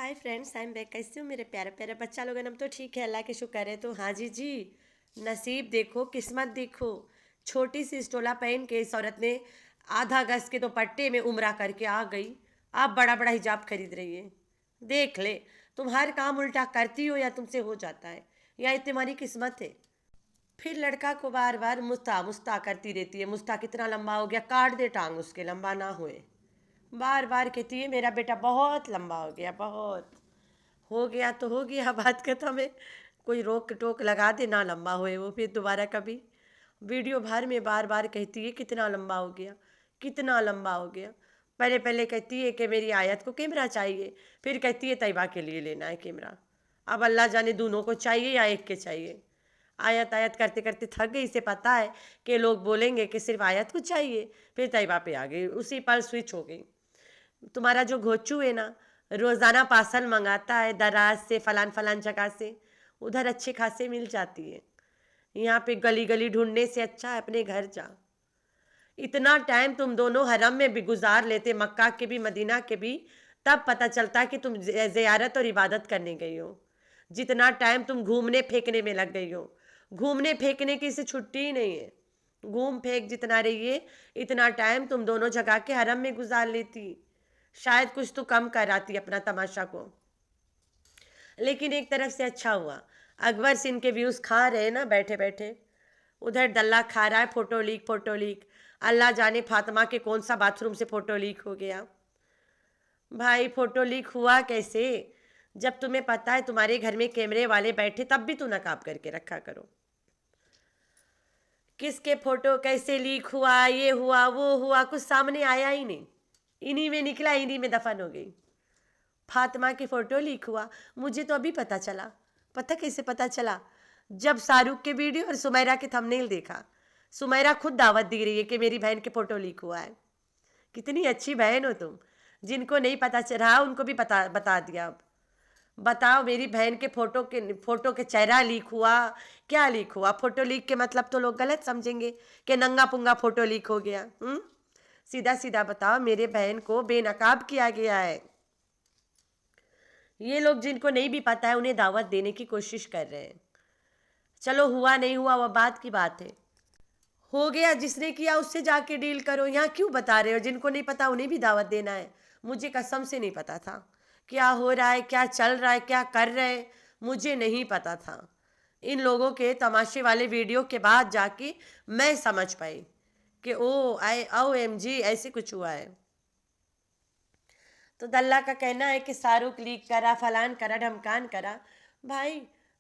Hi friends, I am back. कैसे हो मेरे प्यारे प्यारे बच्चा लोग? हम तो ठीक है, अल्लाह के शुक्र है। तो हाँ जी, नसीब देखो, किस्मत देखो। छोटी सी स्टोला पहन के इस औरत ने आधा गज के दुपट्टे में उम्रा करके आ गई। आप बड़ा बड़ा हिजाब खरीद रही है। देख ले, तुम हर काम उल्टा करती हो या तुमसे हो जाता है, या ये तुम्हारी किस्मत है। फिर लड़का को बार बार मुस्ता मुस्ता करती रहती है। मुस्ता कितना लंबा हो गया, काट दे टांग उसके, लंबा ना होए। बार बार कहती है मेरा बेटा बहुत लंबा हो गया, बहुत हो गया तो हो गया, बात खत्म है। कोई रोक टोक लगा दे ना लंबा होए वो फिर दोबारा कभी। वीडियो भर में बार बार कहती है कितना लंबा हो गया, कितना लंबा हो गया। पहले पहले कहती है कि मेरी आयत को कैमरा चाहिए, फिर कहती है तैयबा के लिए लेना है कैमरा। अब अल्लाह जाने दोनों को चाहिए या एक के चाहिए। आयत आयत करते करते थक गई। इसे पता है कि लोग बोलेंगे कि सिर्फ आयत को चाहिए, फिर तैयबा पे आ गई, उसी पर स्विच हो गई। तुम्हारा जो घोचू है ना, रोज़ाना पार्सल मंगाता है दराज से, फलान फलान जगह से, उधर अच्छे खासे मिल जाती है। यहाँ पे गली गली ढूंढने से अच्छा है अपने घर जा। इतना टाइम तुम दोनों हरम में भी गुजार लेते, मक्का के भी मदीना के भी, तब पता चलता कि तुम ज़ियारत और इबादत करने गई हो। जितना टाइम तुम घूमने फेंकने में लग गई हो, घूमने फेंकने की से छुट्टी ही नहीं है। घूम फेंक जितना रही है, इतना टाइम तुम दोनों जगह के हरम में गुजार लेती। शायद कुछ तो कम कराती अपना तमाशा को। लेकिन एक तरफ से अच्छा हुआ, अकबर सिंह के व्यूज़ खा रहे ना बैठे बैठे। उधर दल्ला खा रहा है फ़ोटो लीक, फ़ोटो लीक। अल्लाह जाने फातिमा के कौन सा बाथरूम से फ़ोटो लीक हो गया। भाई फ़ोटो लीक हुआ कैसे? जब तुम्हें पता है तुम्हारे घर में कैमरे वाले बैठे, तब भी तो नकाब करके रखा करो। किसके फ़ोटो कैसे लीक हुआ, ये हुआ वो हुआ, कुछ सामने आया ही नहीं। इन्हीं में निकला, इन्हीं में दफन हो गई। फातिमा की फ़ोटो लीक हुआ, मुझे तो अभी पता चला। पता कैसे पता चला? जब शाहरुख के वीडियो और सुमैरा के थंबनेल देखा। सुमैरा खुद दावत दे रही है कि मेरी बहन के फ़ोटो लीक हुआ है। कितनी अच्छी बहन हो तुम, जिनको नहीं पता चल रहा उनको भी पता बता दिया। अब बताओ, मेरी बहन के फ़ोटो के चेहरा लीक हुआ, क्या लीक हुआ? फ़ोटो लीक के मतलब तो लोग गलत समझेंगे कि नंगा पुंगा फ़ोटो लीक हो गया। सीधा सीधा बताओ, मेरे बहन को बेनकाब किया गया है। ये लोग जिनको नहीं भी पता है उन्हें दावत देने की कोशिश कर रहे हैं। चलो, हुआ नहीं हुआ वह बात की बात है। हो गया, जिसने किया उससे जाके डील करो। यहाँ क्यों बता रहे हो? जिनको नहीं पता उन्हें भी दावत देना है। मुझे कसम से नहीं पता था क्या हो रहा है, क्या चल रहा है, क्या कर रहे हैं, मुझे नहीं पता था। इन लोगों के तमाशे वाले वीडियो के बाद जाके मैं समझ पाई कि OMG ऐसे कुछ हुआ है। तो दल्ला का कहना है कि शाहरुख लीक करा, फलान करा, ढमकान करा। भाई,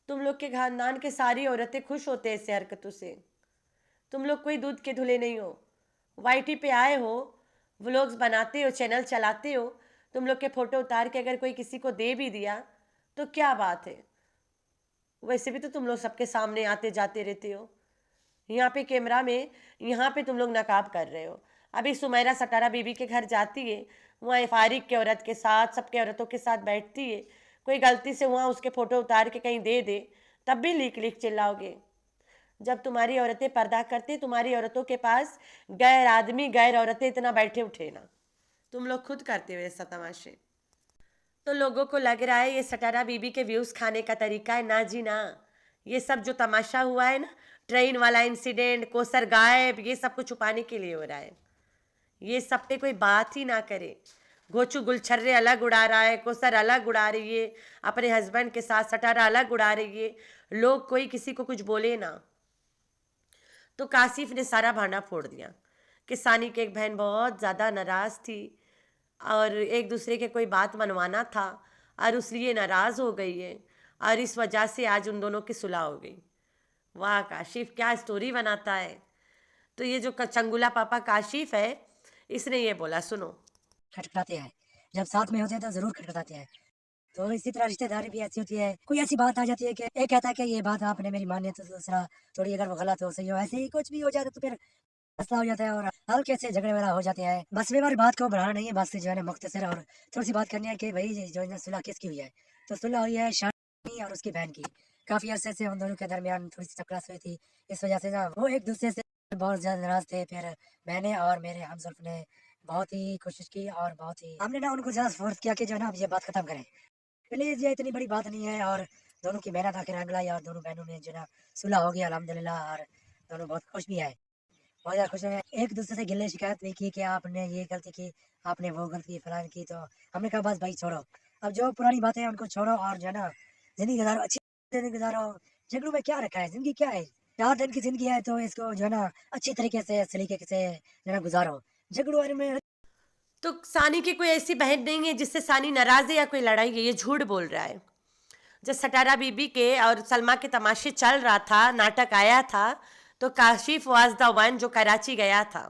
तुम लोग के खानदान के सारी औरतें खुश होते हैं ऐसे हरकतों से। तुम लोग कोई दूध के धुले नहीं हो। वाईटी पे आए हो, व्लॉग्स बनाते हो, चैनल चलाते हो। तुम लोग के फ़ोटो उतार के अगर कोई किसी को दे भी दिया तो क्या बात है? वैसे भी तो तुम लोग सबके सामने आते जाते रहते हो। यहाँ पे कैमरा में, यहाँ पे तुम लोग नकाब कर रहे हो। अभी सुमैरा सटारा बीबी के घर जाती है, वहाँ फारिक के औरत के साथ, सबके औरतों के साथ बैठती है। कोई गलती से वहाँ उसके फ़ोटो उतार के कहीं दे दे, तब भी लीक लीक चिल्लाओगे। जब तुम्हारी औरतें पर्दा करती, तुम्हारी औरतों के पास गैर आदमी, गैर औरतें इतना बैठे उठे ना। तुम लोग खुद करते हो ऐसा तमाशे। तो लोगों को लग रहा है ये सटारा बीबी के व्यूज़ खाने का तरीका है। ना जी ना। ये सब जो तमाशा हुआ है ना, ट्रेन वाला इंसिडेंट, कोसर गायब, ये सब को छुपाने के लिए हो रहा है। ये सब पे कोई बात ही ना करे। घोचू गुलछर्रे अलग उड़ा रहा है, कोसर अलग उड़ा रही है, अपने हस्बैंड के साथ सटारा अलग उड़ा रही है। लोग कोई किसी को कुछ बोले ना। तो कासिफ ने सारा भांडा फोड़ दिया कि सानी की एक बहन बहुत ज़्यादा नाराज़ थी और एक दूसरे के कोई बात मनवाना था और इसलिए नाराज़ हो गई है, और इस वजह से आज उन दोनों की सुलह हो गई। वाह काशिफ, क्या स्टोरी बनाता है। तो ये जो चंगुला पापा काशिफ है, इसने ये बोला, सुनो। खटखटाते हैं। जब साथ में होते हैं तो ज़रूर खटखटाते हैं। तो इसी तरह रिश्तेदारी भी ऐसी होती है, कोई ऐसी बात आ जाती है कि एक कहता है कि ये बात आपने मेरी मानी है, तो दूसरा थोड़ी अगर वो गलत हो, सही हो, ऐसे ही कुछ भी हो जाता है तो फिर मसला हो जाता है और हल्के से झगड़े वगैरह हो जाते हैं। बस वे बार बात को बढ़ाना नहीं है, बस जो है ना मुख्तसर और थोड़ी-सी बात करनी है कि भई जो है ना सुलह किसकी हुई है? तो सुलह हुई है शानी और उसकी बहन की। काफ़ी अरसे से उन दोनों के दरमियान थोड़ी-सी टकरास हुई थी। इस वजह से ना वो एक-दूसरे से बहुत ज़्यादा नाराज़ थे। फिर मैंने और मेरे हमसुल्फ़ ने बहुत ही कोशिश की और बहुत ही हमने ना उनको ज़्यादा फ़ोर्स किया कि जो है ना अब ये बात ख़त्म करें। प्लीज़ ये इतनी बड़ी बात नहीं है, और दोनों की मेहनत आखिर रंग लाई, और दोनों बहनों में जो है ना सुलह हो गया अल्हम्दुलिल्लाह, और दोनों बहुत खुश भी है। बहुत ज़्यादा खुश हैं। एक दूसरे से गिले शिकायत नहीं की कि आपने ये गलती की, आपने वो गलती की, फलान की। तो हमने कहा बस भाई छोड़ो, अब जो पुरानी बातें हैं उनको छोड़ो, और जो है ना ज़िंदगी गुजारो, अच्छी ज़िंदगी गुजारो। झगड़ों में क्या रखा है, ज़िंदगी क्या है? 4 दिन की ज़िंदगी है, तो इसको जो है ना अच्छी तरीके से, सलीके से जो है ना गुजारो। झगड़ों में तो सानी की कोई ऐसी बहन नहीं है जिससे सानी नाराज़ है या कोई लड़ाई है, ये झूठ बोल रहा है। जब सटारा बीबी के और सलमा के तमाशे चल रहा था, नाटक आया था, तो काशिफ वाज द वन जो कराची गया था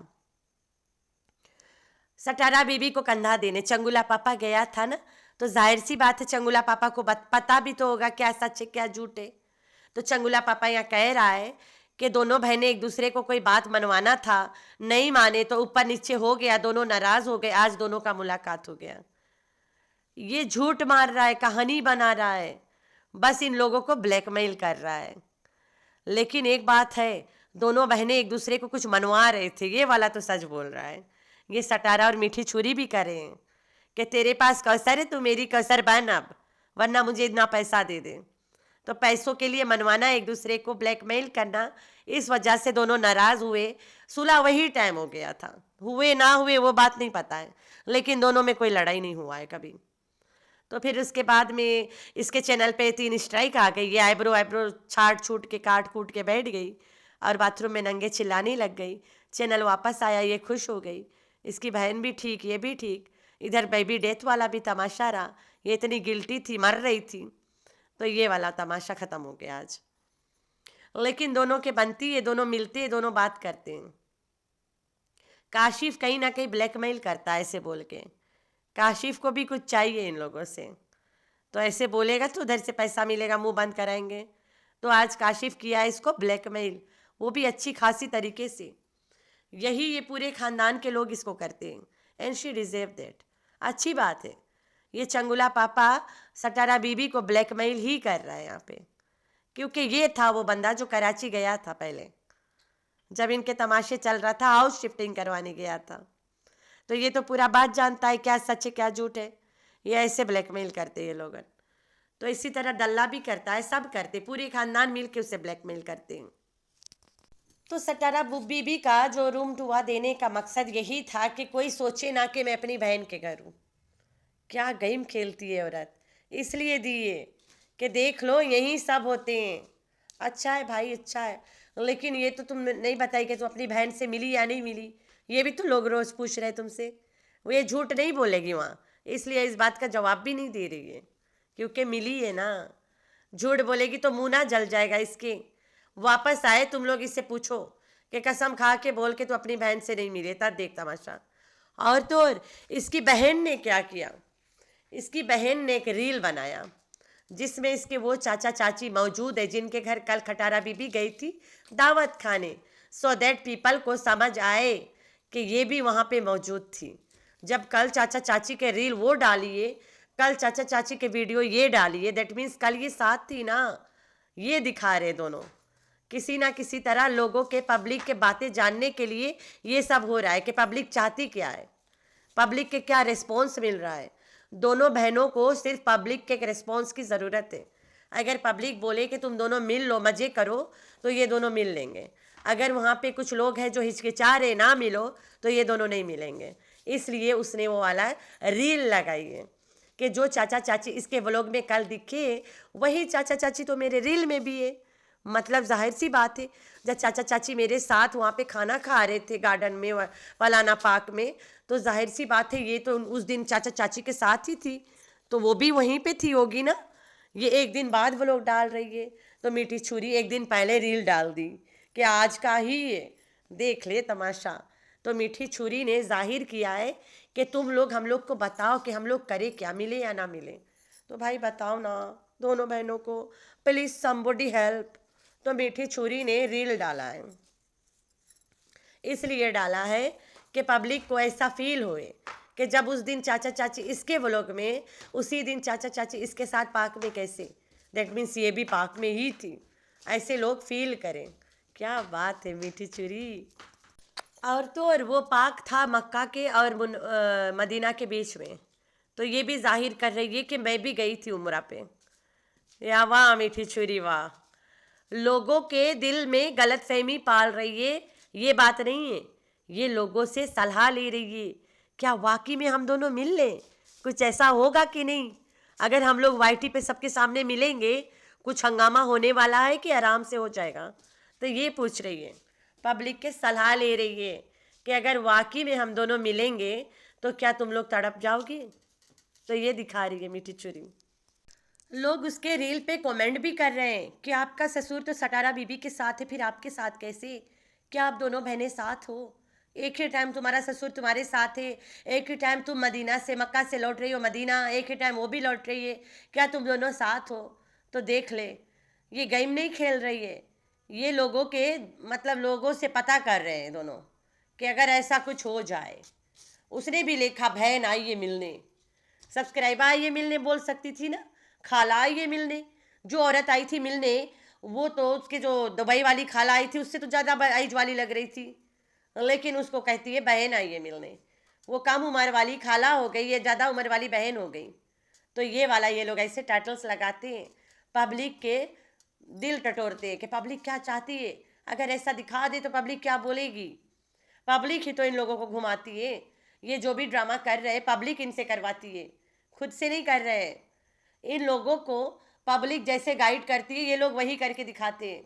सटारा बीबी को कंधा देने। चंगुला पापा गया था ना, तो जाहिर सी बात है चंगुला पापा को पता भी तो होगा क्या सच है क्या झूठ है। तो चंगुला पापा यहाँ कह रहा है कि दोनों बहनें एक दूसरे को कोई बात मनवाना था, नहीं माने तो ऊपर नीचे हो गया, दोनों नाराज हो गए, आज दोनों का मुलाकात हो गया। ये झूठ मार रहा है, कहानी बना रहा है, बस इन लोगों को ब्लैकमेल कर रहा है। लेकिन एक बात है, दोनों बहनें एक दूसरे को कुछ मनवा रहे थे, ये वाला तो सच बोल रहा है। ये सटारा और मीठी छुरी भी करे हैं कि तेरे पास कौसर है, तू मेरी कौसर बन अब, वरना मुझे इतना पैसा दे दे। तो पैसों के लिए मनवाना, एक दूसरे को ब्लैकमेल करना, इस वजह से दोनों नाराज़ हुए। सुलह वही टाइम हो गया था, हुए ना हुए वो बात नहीं पता है, लेकिन दोनों में कोई लड़ाई नहीं हुआ है कभी। तो फिर उसके बाद में इसके चैनल पे 3 स्ट्राइक आ गई। ये आईब्रो छाट छूट के काट कूट के बैठ गई और बाथरूम में नंगे चिल्लाने लग गई। चैनल वापस आया, ये खुश हो गई, इसकी बहन भी ठीक, ये भी ठीक। इधर बेबी डेथ वाला भी तमाशा रहा, ये इतनी गिल्टी थी, मर रही थी, तो ये वाला तमाशा ख़त्म हो गया आज। लेकिन दोनों के बनती है, दोनों मिलते हैं, दोनों बात करते हैं। काशिफ कहीं ना कहीं ब्लैकमेल करता है ऐसे बोल के, काशिफ को भी कुछ चाहिए इन लोगों से, तो ऐसे बोलेगा तो उधर से पैसा मिलेगा, मुंह बंद कराएंगे। तो आज काशिफ किया है इसको ब्लैकमेल, वो भी अच्छी खासी तरीके से। यही ये पूरे ख़ानदान के लोग इसको करते हैं, एंड शी डिज़र्व दैट। अच्छी बात है, ये चंगुला पापा सटारा बीबी को ब्लैकमेल ही कर रहा है यहाँ पे, क्योंकि ये था वो बंदा जो कराची गया था पहले, जब इनके तमाशे चल रहा था, हाउस शिफ्टिंग करवाने गया था। तो ये तो पूरा बात जानता है क्या सच है क्या झूठ है। ये ऐसे ब्लैकमेल करते ये लोग। तो इसी तरह डल्ला भी करता है, सब करते, पूरे खानदान मिल के उसे ब्लैकमेल करते हैं। तो सटारा बीबी का जो रूम टुआ देने का मकसद यही था कि कोई सोचे ना कि मैं अपनी बहन के घर हूँ। क्या गेम खेलती है औरत, इसलिए दिए कि देख लो यही सब होते हैं। अच्छा है भाई, अच्छा है, लेकिन ये तो तुम नहीं बताई कि तुम अपनी बहन से मिली या नहीं मिली, ये भी तो लोग रोज़ पूछ रहे तुमसे। वो ये झूठ नहीं बोलेगी वहाँ, इसलिए इस बात का जवाब भी नहीं दे रही है, क्योंकि मिली है ना। झूठ बोलेगी तो मुंह ना जल जाएगा इसके। वापस आए तुम लोग इससे पूछो कि कसम खा के बोल के तो अपनी बहन से नहीं मिले, तब देख तमाशा। और तो और इसकी बहन ने क्या किया, इसकी बहन ने एक रील बनाया जिसमें इसके वो चाचा चाची मौजूद है जिनके घर कल खटारा बीबी गई थी दावत खाने, सो दैट पीपल को समझ आए कि ये भी वहाँ पे मौजूद थी। जब कल चाचा चाची के रील वो डालिए, कल चाचा चाची के वीडियो ये डालिए, दैट मीन्स कल ये साथ थी ना। ये दिखा रहे दोनों, किसी ना किसी तरह लोगों के, पब्लिक के बातें जानने के लिए ये सब हो रहा है कि पब्लिक चाहती क्या है, पब्लिक के क्या रिस्पॉन्स मिल रहा है। दोनों बहनों को सिर्फ पब्लिक के रिस्पॉन्स की ज़रूरत है। अगर पब्लिक बोले कि तुम दोनों मिल लो, मज़े करो, तो ये दोनों मिल लेंगे। अगर वहाँ पे कुछ लोग हैं जो हिचकिचा रहे ना मिलो, तो ये दोनों नहीं मिलेंगे। इसलिए उसने वो वाला रील लगाई है कि जो चाचा चाची इसके व्लॉग में कल दिखे, वही चाचा चाची तो मेरे रील में भी है। मतलब जाहिर सी बात है, जब चाचा चाची मेरे साथ वहाँ पे खाना खा रहे थे गार्डन में, फलाना पार्क में, तो जाहिर सी बात है ये तो उस दिन चाचा चाची के साथ ही थी, तो वो भी वहीं पे थी होगी ना। ये एक दिन बाद वो लोग डाल रही है, तो मीठी छुरी एक दिन पहले रील डाल दी कि आज का ही ये देख ले तमाशा। तो मीठी छुरी ने जाहिर किया है कि तुम लोग हम लोग को बताओ कि हम लोग करें क्या, मिले या ना मिले। तो भाई बताओ ना दोनों बहनों को, प्लीज़ समबडी हेल्प। तो मीठी छुरी ने रील डाला है, इसलिए डाला है कि पब्लिक को ऐसा फील होए कि जब उस दिन चाचा चाची इसके व्लॉग में, उसी दिन चाचा चाची इसके साथ पार्क में कैसे, दैट मीन्स ये भी पार्क में ही थी, ऐसे लोग फील करें। क्या बात है मीठी छुरी। और तो और वो पार्क था मक्का के और मदीना के बीच में, तो ये भी जाहिर कर रही है कि मैं भी गई थी उम्रा पे। या वाह मीठी छुरी वाह। लोगों के दिल में गलत फहमी पाल रही है, ये बात नहीं है। ये लोगों से सलाह ले रही है, क्या वाकई में हम दोनों मिल लें, कुछ ऐसा होगा कि नहीं। अगर हम लोग वाईटी पे सबके सामने मिलेंगे, कुछ हंगामा होने वाला है कि आराम से हो जाएगा। तो ये पूछ रही है, पब्लिक के सलाह ले रही है कि अगर वाकई में हम दोनों मिलेंगे तो क्या तुम लोग तड़प जाओगे। तो ये दिखा रही है मीठी छुरी। लोग उसके रील पे कमेंट भी कर रहे हैं कि आपका ससुर तो सटारा बीबी के साथ है, फिर आपके साथ कैसे, क्या आप दोनों बहनें साथ हो। एक ही टाइम तुम्हारा ससुर तुम्हारे साथ है, एक ही टाइम तुम मदीना से मक्का से लौट रही हो मदीना, एक ही टाइम वो भी लौट रही है, क्या तुम दोनों साथ हो। तो देख ले, ये गेम नहीं खेल रही है, ये लोगों के मतलब लोगों से पता कर रहे हैं दोनों कि अगर ऐसा कुछ हो जाए। उसने भी लिखा बहन आइए मिलने, सब्सक्राइबर आइए मिलने बोल सकती थी ना, खाला आइए मिलने। जो औरत आई थी मिलने, वो तो उसके जो दुबई वाली खाला आई थी उससे तो ज़्यादा एज वाली लग रही थी, लेकिन उसको कहती है बहन आइए मिलने। वो कम उम्र वाली खाला हो गई, ये ज़्यादा उम्र वाली बहन हो गई। तो ये वाला ये लोग ऐसे टाइटल्स लगाते हैं, पब्लिक के दिल टटोरते हैं कि पब्लिक क्या चाहती है। अगर ऐसा दिखा दे तो पब्लिक क्या बोलेगी। पब्लिक ही तो इन लोगों को घुमाती है। ये जो भी ड्रामा कर रहे हैं पब्लिक इनसे करवाती है, खुद से नहीं कर रहे हैं। इन लोगों को पब्लिक जैसे गाइड करती है, ये लोग वही करके दिखाते हैं।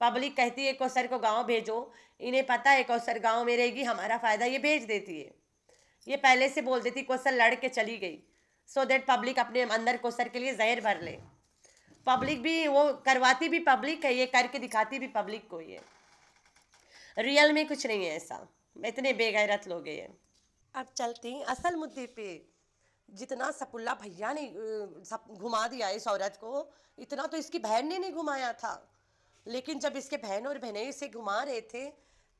पब्लिक कहती है कौसर को गांव भेजो, इन्हें पता है कौसर गांव में रहेगी, हमारा फ़ायदा, ये भेज देती है। ये पहले से बोल देती कौसर लड़ के चली गई, सो दैट पब्लिक अपने अंदर कौसर के लिए जहर भर ले। पब्लिक भी वो करवाती भी पब्लिक है, ये करके दिखाती भी पब्लिक को। ये रियल में कुछ नहीं है ऐसा, इतने बेगैरत लोग हैं ये। अब चलते हैं असल मुद्दे पे। जितना सपुल्ला भैया ने सब घुमा दिया इस औरत को, इतना तो इसकी बहन ने नहीं घुमाया था। लेकिन जब इसके बहन और बहनें इसे घुमा रहे थे,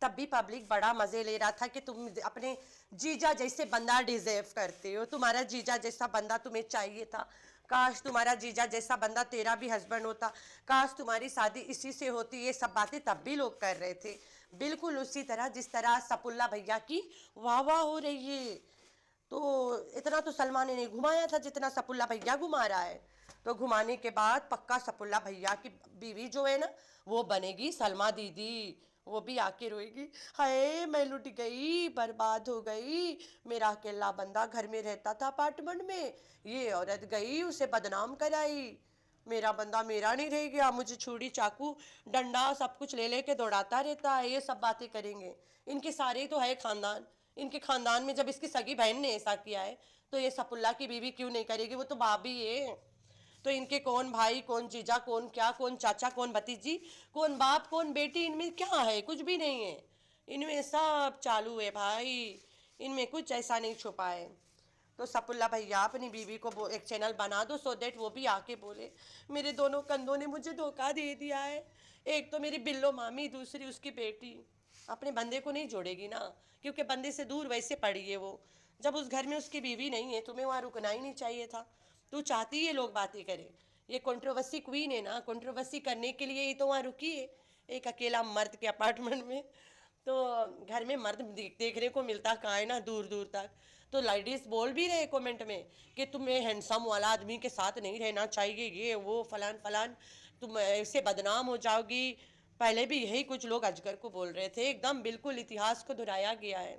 तब भी पब्लिक बड़ा मज़े ले रहा था कि तुम अपने जीजा जैसे बंदा डिजर्व करते हो, तुम्हारा जीजा जैसा बंदा तुम्हें चाहिए था, काश तुम्हारा जीजा जैसा बंदा तेरा भी हस्बैंड होता, काश तुम्हारी शादी इसी से होती। ये सब बातें तब भी लोग कर रहे थे, बिल्कुल उसी तरह जिस तरह सपुल्ला भैया की वाह वाह हो रही है। तो इतना तो सलमान ने नहीं घुमाया था जितना सपुल्ला भैया घुमा रहा है। तो घुमाने के बाद पक्का सपुल्ला भैया की बीवी जो है ना, वो बनेगी सलमा दीदी। वो भी आके रोएगी, हाय मैं लुट गई, बर्बाद हो गई, मेरा अकेला बंदा घर में रहता था अपार्टमेंट में, ये औरत गई उसे बदनाम कराई, मेरा बंदा मेरा नहीं रह गया, मुझे छुरी चाकू डंडा सब कुछ ले लेके दौड़ाता रहता है। ये सब बातें करेंगे। इनके सारे तो है खानदान, इनके खानदान में जब इसकी सगी बहन ने ऐसा किया है तो ये सपुल्ला की बीवी क्यों नहीं करेगी, वो तो भाभी है। तो इनके कौन भाई कौन जीजा कौन क्या, कौन चाचा कौन भतीजी, कौन बाप कौन बेटी, इनमें क्या है, कुछ भी नहीं है। इनमें सब चालू है भाई, इनमें कुछ ऐसा नहीं छुपा है। तो सपुल्ला भैया अपनी बीवी को एक चैनल बना दो, सो दैट वो भी आके बोले मेरे दोनों कंधों ने मुझे धोखा दे दिया है। एक तो मेरी बिल्लो मामी, दूसरी उसकी बेटी। अपने बंदे को नहीं जोड़ेगी ना, क्योंकि बंदे से दूर वैसे पड़ी है वो। जब उस घर में उसकी बीवी नहीं है, तुम्हें वहाँ रुकना ही नहीं चाहिए था। तू चाहती है लोग बातें करें, ये कंट्रोवर्सी क्वीन है ना, कंट्रोवर्सी करने के लिए ही तो वहाँ रुकी है, एक अकेला मर्द के अपार्टमेंट में। तो घर में मर्द देखने को मिलता कहाँ है ना, दूर दूर तक। तो लेडीज बोल भी रहे कमेंट में कि तुम्हें हैंडसम वाला आदमी के साथ नहीं रहना चाहिए, ये वो फलान फलान, तुम ऐसे बदनाम हो जाओगी। पहले भी यही कुछ लोग अजगर को बोल रहे थे, एकदम बिल्कुल इतिहास को दोहराया गया है।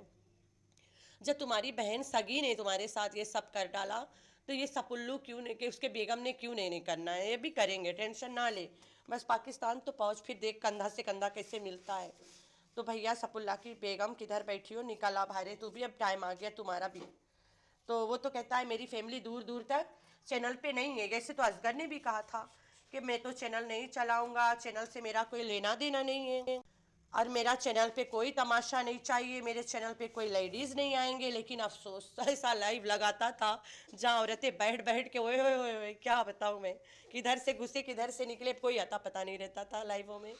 जब तुम्हारी बहन सगी ने तुम्हारे साथ ये सब कर डाला, तो ये सपुल्लू क्यों नहीं, कि उसके बेगम ने क्यों नहीं करना है, ये भी करेंगे, टेंशन ना ले। बस पाकिस्तान तो पहुँच, फिर देख कंधा से कंधा कैसे मिलता है। तो भैया सपुल्ला की बेगम किधर बैठी हो, निकल आ बाहर, तू भी अब टाइम आ गया तुम्हारा भी। तो वो तो कहता है मेरी फैमिली दूर दूर तक चैनल पे नहीं है। जैसे तो असगर ने भी कहा था कि मैं तो चैनल नहीं चलाऊंगा, चैनल से मेरा कोई लेना देना नहीं है, और मेरा चैनल पे कोई तमाशा नहीं चाहिए, मेरे चैनल पे कोई लेडीज़ नहीं आएंगे। लेकिन अफसोस ऐसा लाइव लगाता था जहाँ औरतें बैठ बैठ के ओए ओए ओए ओए, क्या बताऊँ मैं, किधर से घुसे किधर से निकले कोई अता पता नहीं रहता था लाइवों में।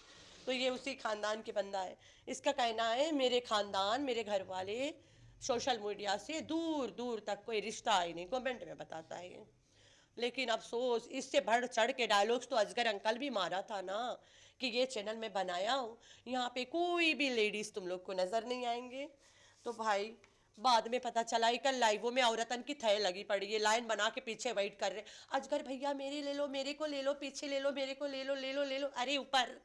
तो ये उसी खानदान के बंदा है। इसका कहना है मेरे खानदान मेरे घर वाले सोशल मीडिया से दूर दूर तक कोई रिश्ता ही नहीं, कमेंट में बताता है ये। लेकिन अफसोस इससे बढ़ चढ़ के डायलॉग्स तो असगर अंकल भी मारा था ना, कि ये चैनल मैं बनाया हूँ, यहाँ पे कोई भी लेडीज़ तुम लोग को नज़र नहीं आएंगे। तो भाई बाद में पता चला एक लाइवों में औरतन की थय लगी पड़ी है, लाइन बना के पीछे वेट कर रहे, अजगर भैया मेरे ले लो, मेरे को ले लो, पीछे ले लो, मेरे को ले लो, ले लो, ले लो, अरे ऊपर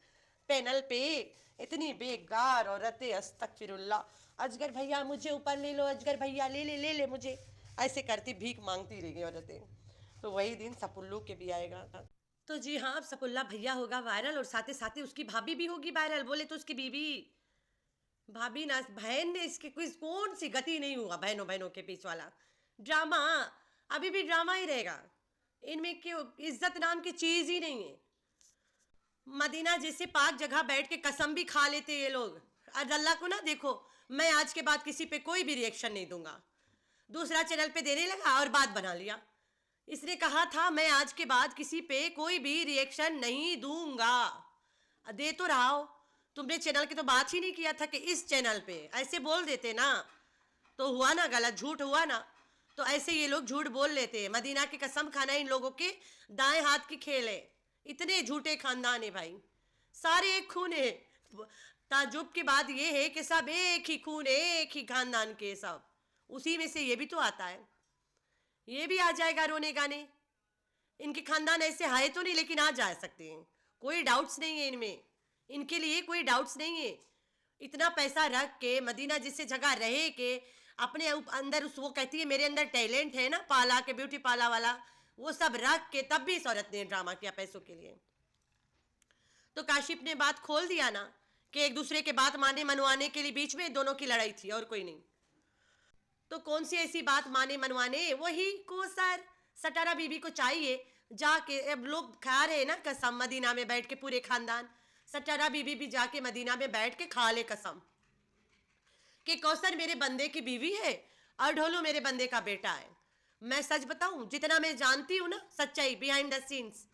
पैनल पे इतनी बेकार औरतें, अस्तगफिरुल्लाह, अजगर भैया मुझे ऊपर ले लो, अजगर भैया ले ले मुझे, ऐसे करती भीख मांगती रह गई औरतें। तो वही दिन सपुल्लू के भी आएगा। तो जी हाँ, अब सपुल्ला भैया होगा वायरल और साथ ही साथ उसकी भाभी भी होगी वायरल, बोले तो उसकी बीवी, भाभी ना बहन ने इसके कोई कौन सी गति नहीं हुआ, बहनों बहनों के बीच वाला ड्रामा अभी भी ड्रामा ही रहेगा, इनमें क्यों इज्जत नाम की चीज ही नहीं है। मदीना जैसे पाक जगह बैठ के कसम भी खा लेते ये लोग, आज अल्लाह को ना देखो, मैं आज के बाद किसी पे कोई भी रिएक्शन नहीं दूंगा, दूसरा चैनल पे देने लगा और बात बना लिया। इसने कहा था मैं आज के बाद किसी पे कोई भी रिएक्शन नहीं दूंगा, दे तो रहा हो, तुमने चैनल की तो बात ही नहीं किया था कि इस चैनल पे ऐसे बोल देते ना, तो हुआ ना गलत, झूठ हुआ ना। तो ऐसे ये लोग झूठ बोल लेते हैं, मदीना की कसम खाना इन लोगों के दाएं हाथ की खेल है, इतने झूठे खानदान है भाई, सारे एक खून है। ताजुब की बात ये है कि सब एक ही खून, एक ही खानदान के, सब उसी में से ये भी तो आता है, ये भी आ जाएगा रोने गाने। इनके खानदान ऐसे है तो नहीं, लेकिन आ जा सकते हैं, कोई डाउट्स नहीं है इनमें, इनके लिए कोई डाउट्स नहीं है। इतना पैसा रख के मदीना जिससे जगह रहे के अपने अंदर उस, वो कहती है मेरे अंदर टैलेंट है ना, पाला के ब्यूटी पाला वाला, वो सब रख के तब भी इस औरत ने ड्रामा किया पैसों के लिए। तो काशिफ ने बात खोल दिया ना कि एक दूसरे के बात माने मनवाने के लिए बीच में दोनों की लड़ाई थी और कोई नहीं। तो कौन सी ऐसी बात माने मनवाने, वही कोसर सटारा बीबी को चाहिए जाके, अब लोग खा रहे हैं ना कसम मदीना में बैठ के, पूरे खानदान, सटारा बीबी भी जाके मदीना में बैठ के खा ले कसम कि कौसर मेरे बंदे की बीवी है और ढोलू मेरे बंदे का बेटा है। मैं सच बताऊं, जितना मैं जानती हूं ना सच्चाई बिहाइंड द सीन्स,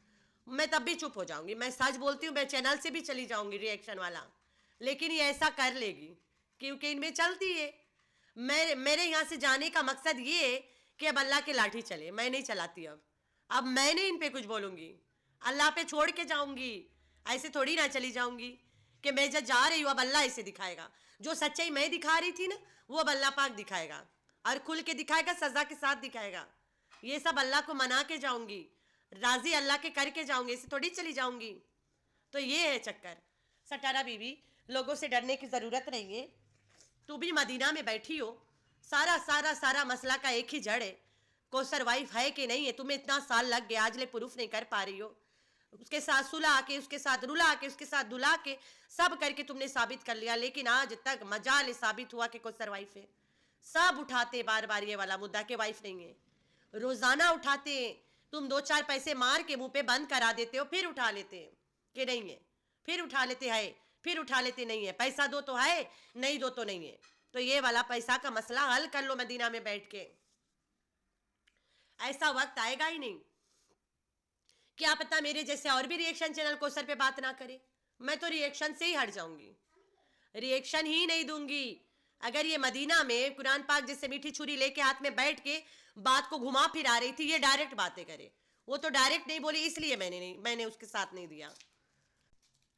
मैं तब भी चुप हो जाऊंगी, मैं सच बोलती हूँ, मैं चैनल से भी चली जाऊंगी रिएक्शन वाला, लेकिन ये ऐसा कर लेगी क्योंकि इनमें चलती है। मेरे यहाँ से जाने का मकसद ये है कि अब अल्लाह के लाठी चले, मैं नहीं चलाती, अब मैंने इन पे कुछ बोलूंगी, अल्लाह पे छोड़ के जाऊंगी, ऐसे थोड़ी ना चली जाऊंगी कि मैं जब जा रही हूँ अब अल्लाह इसे दिखाएगा, जो सच्चाई मैं दिखा रही थी ना वो अब अल्लाह पाक दिखाएगा, और खुल के दिखाएगा, सजा के साथ दिखाएगा। ये सब अल्लाह को मना के जाऊंगी, राजी अल्लाह के करके जाऊंगी, इसे थोड़ी चली जाऊंगी। तो ये है चक्कर। सटारा बीबी, लोगों से डरने की ज़रूरत नहीं है, तू भी मदीना में बैठी हो, सारा सारा सारा मसला का एक ही जड़ है, कौसर वाइफ है कि नहीं है, तुम्हें इतना साल लग गया आज ले प्रूफ नहीं कर पा रही हो, उसके साथ सुला के, उसके साथ रुला के, उसके साथ दुला के, सब करके तुमने साबित कर लिया, लेकिन आज तक मजाल साबित हुआ कि कौसर वाइफ है। सब उठाते बार बार ये वाला मुद्दा के वाइफ नहीं है, रोजाना उठाते हैं, तुम दो चार पैसे मार के मुंह पे बंद करा देते हो, फिर उठा लेते हैं कि नहीं है, फिर उठा लेते हैं, फिर उठा लेते नहीं है, पैसा दो तो है, नहीं दो तो नहीं है। तो ये वाला पैसा का मसला हल कर लो मदीना में बैठ के, ऐसा वक्त आएगा ही नहीं, क्या पता मेरे जैसे और भी रिएक्शन चैनल को सर पे बात ना करे, मैं तो रिएक्शन से ही हट जाऊंगी, रिएक्शन ही नहीं दूंगी। अगर ये मदीना में कुरान पाक जैसे मीठी छुरी लेके हाथ में बैठ के बात को घुमा फिरा रही थी, ये डायरेक्ट बातें करे, वो तो डायरेक्ट नहीं बोली, इसलिए मैंने उसके साथ नहीं दिया।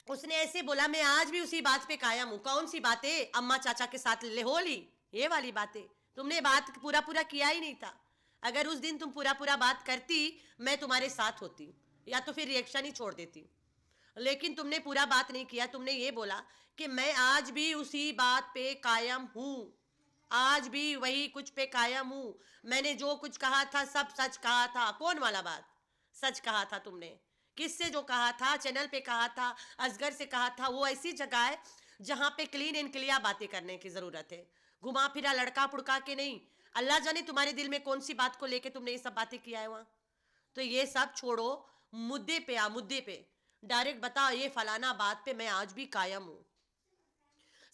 उसने ऐसे बोला, मैं आज भी उसी बात पे कायम हूं। कौन सी बातें? अम्मा चाचा के साथ ले हो ली, ये वाली बातें। तुमने बात पूरा पूरा किया ही नहीं था, अगर उस दिन तुम पूरा पूरा बात करती मैं तुम्हारे साथ होती, या तो फिर रिएक्शन ही छोड़ देती, लेकिन तुमने पूरा बात नहीं किया। तुमने ये बोला कि मैं आज भी उसी बात पे कायम हूं, आज भी वही कुछ पे कायम हूं, मैंने जो कुछ कहा था सब सच कहा था। कौन वाला बात सच कहा था तुमने? किससे जो कहा था? चैनल पे कहा था, असगर से कहा था। वो ऐसी जगह है जहां पे क्लीन एंड क्लियर बातें करने की जरूरत है, घुमा फिरा लड़का पुड़का के नहीं। अल्लाह जाने तुम्हारे दिल में कौन सी बात को लेके तुमने ये सब बातें किया है वहां। तो ये सब छोड़ो, मुद्दे पे आ, मुद्दे पे डायरेक्ट बता, ये फलाना बात पे मैं आज भी कायम हूं।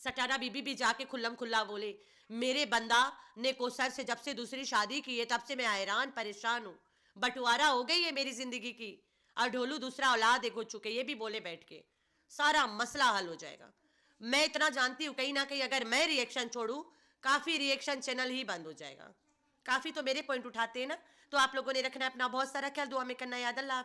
सटारा बीबी भी जाके खुल्लम खुल्ला बोले, मेरे बंदा ने कोसर से जब से दूसरी शादी की है तब से मैं हैरान परेशान हूं, बंटवारा हो गई है मेरी जिंदगी की, और ढोलू दूसरा औलाद एक हो चुके। ये भी बोले बैठ के, सारा मसला हल हो जाएगा। मैं इतना जानती हूं कहीं ना कहीं अगर मैं रिएक्शन छोड़ू, काफी रिएक्शन चैनल ही बंद हो जाएगा। काफी तो मेरे पॉइंट उठाते हैं ना। तो आप लोगों ने रखना है अपना बहुत सारा ख्याल, दुआ में करना याद। अल्लाह।